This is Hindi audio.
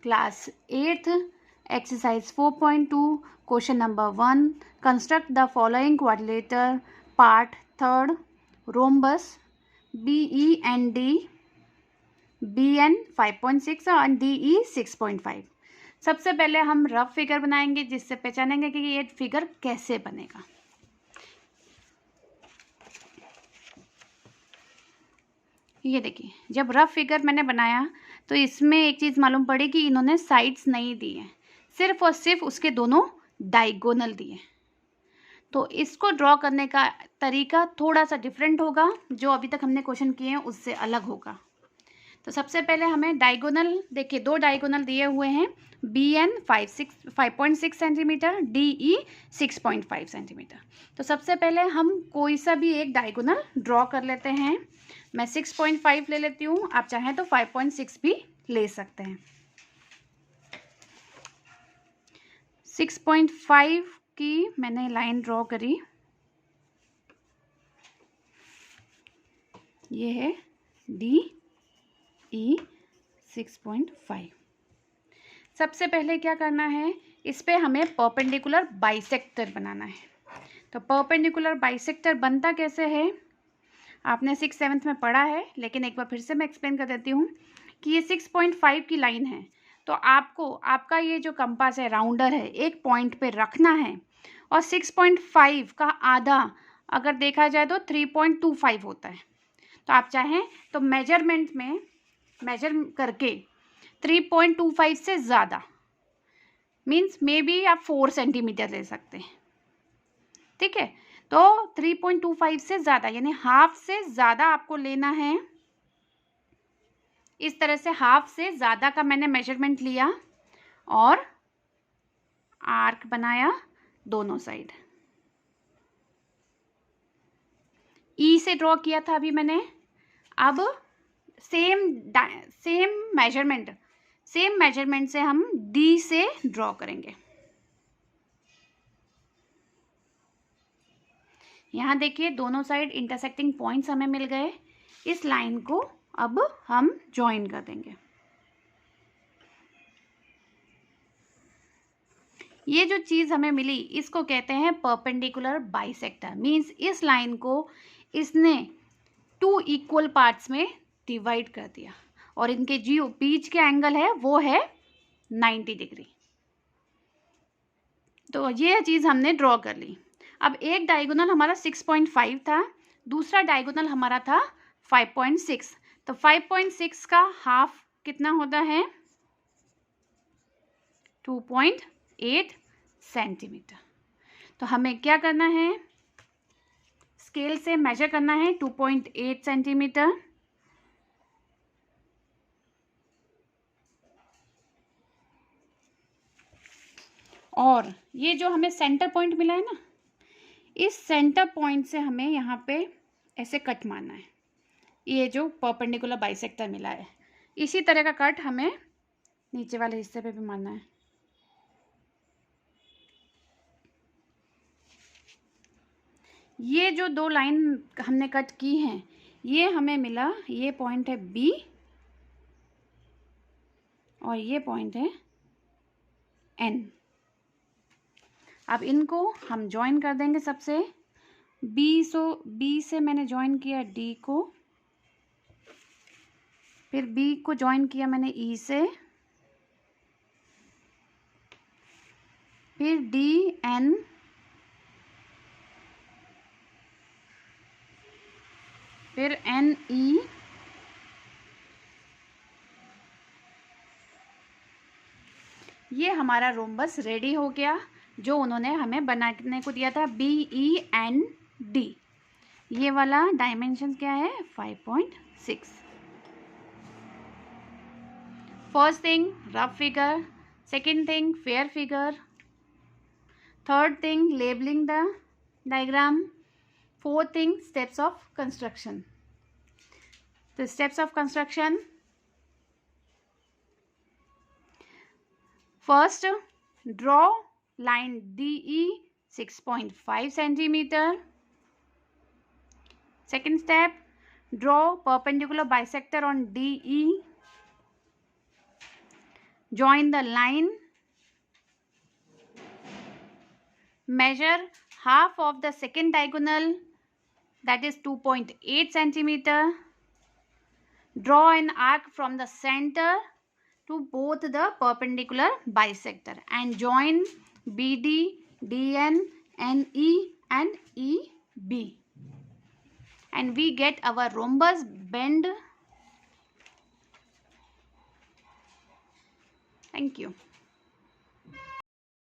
Class 8th exercise 4.2 question number 1 construct the following quadrilateral part 3rd rhombus BE and D BN 5.6 और DE 6.5। सबसे पहले हम रफ फिगर बनाएंगे जिससे पहचानेंगे कि ये फिगर कैसे बनेगा। ये देखिए, जब रफ फिगर मैंने बनाया तो इसमें एक चीज़ मालूम पड़ी कि इन्होंने साइड्स नहीं दी हैं, सिर्फ और सिर्फ उसके दोनों डायगोनल दिए। तो इसको ड्रॉ करने का तरीका थोड़ा सा डिफरेंट होगा, जो अभी तक हमने क्वेश्चन किए हैं उससे अलग होगा। तो सबसे पहले हमें डायगोनल, देखिए 2 डायगोनल दिए हुए हैं, BN 5.6 सेंटीमीटर, DE 6.5 सेंटीमीटर। तो सबसे पहले हम कोई सा भी एक डायगोनल ड्रॉ कर लेते हैं। मैं 6.5 ले लेती हूँ, आप चाहें तो 5.6 भी ले सकते हैं। 6.5 की मैंने लाइन ड्रॉ करी, ये है DE 6.5। सबसे पहले क्या करना है, इस पे हमें परपेंडिकुलर बाइसेक्टर बनाना है। तो परपेंडिकुलर बाइसेक्टर बनता कैसे है, आपने 6th-7th में पढ़ा है, लेकिन एक बार फिर से मैं एक्सप्लेन कर देती हूँ कि ये 6.5 की लाइन है। तो आपको आपका ये जो कंपास है, राउंडर है, एक पॉइंट पे रखना है और 6.5 का आधा अगर देखा जाए तो 3.25 होता है। तो आप चाहें तो मेजरमेंट में मेजर करके 3.25 से ज़्यादा मीन्स मे बी आप 4 सेंटीमीटर ले सकते हैं, ठीक है। तो 3.25 से ज़्यादा यानी हाफ से ज़्यादा आपको लेना है। इस तरह से हाफ से ज़्यादा का मैंने मेजरमेंट लिया और आर्क बनाया दोनों साइड। ई से ड्रॉ किया था अभी मैंने। अब सेम मेजरमेंट से हम डी से ड्रॉ करेंगे। यहाँ देखिए दोनों साइड इंटरसेक्टिंग पॉइंट्स हमें मिल गए। इस लाइन को अब हम ज्वाइन कर देंगे। ये जो चीज़ हमें मिली इसको कहते हैं परपेंडिकुलर बाइसेक्टर। मीन्स इस लाइन को इसने 2 इक्वल पार्ट्स में डिवाइड कर दिया और इनके जो बीच के एंगल है वो है 90 डिग्री। तो ये चीज़ हमने ड्रॉ कर ली। अब एक डायगोनल हमारा 6.5 था, दूसरा डायगोनल हमारा था 5.6। तो 5.6 का हाफ कितना होता है, 2.8 सेंटीमीटर। तो हमें क्या करना है, स्केल से मेजर करना है 2.8 सेंटीमीटर। और ये जो हमें सेंटर पॉइंट मिला है ना, इस सेंटर पॉइंट से हमें यहाँ पे ऐसे कट मारना है। ये जो परपेंडिकुलर बाइसेक्टर मिला है, इसी तरह का कट हमें नीचे वाले हिस्से पे भी मारना है। ये जो 2 लाइन हमने कट की हैं, ये हमें मिला, ये पॉइंट है B और ये पॉइंट है N। अब इनको हम ज्वाइन कर देंगे। सबसे B से मैंने ज्वाइन किया D को, फिर B को ज्वाइन किया मैंने E से, फिर DN, फिर NE, ये हमारा रोम्बस रेडी हो गया जो उन्होंने हमें बनाने को दिया था, BEND। ये वाला डायमेंशन क्या है, 5.6। First thing rough figure, second thing fair figure, third thing labelling the diagram, fourth thing steps of construction. The steps of construction: first, draw line DE 6.5 centimeter. Second step, draw perpendicular bisector on DE. join the line, measure half of the second diagonal, that is 2.8 centimeter. Draw an arc from the center to both the perpendicular bisector and join BD, DN, NE and EB. And we get our rhombus bend. Thank you.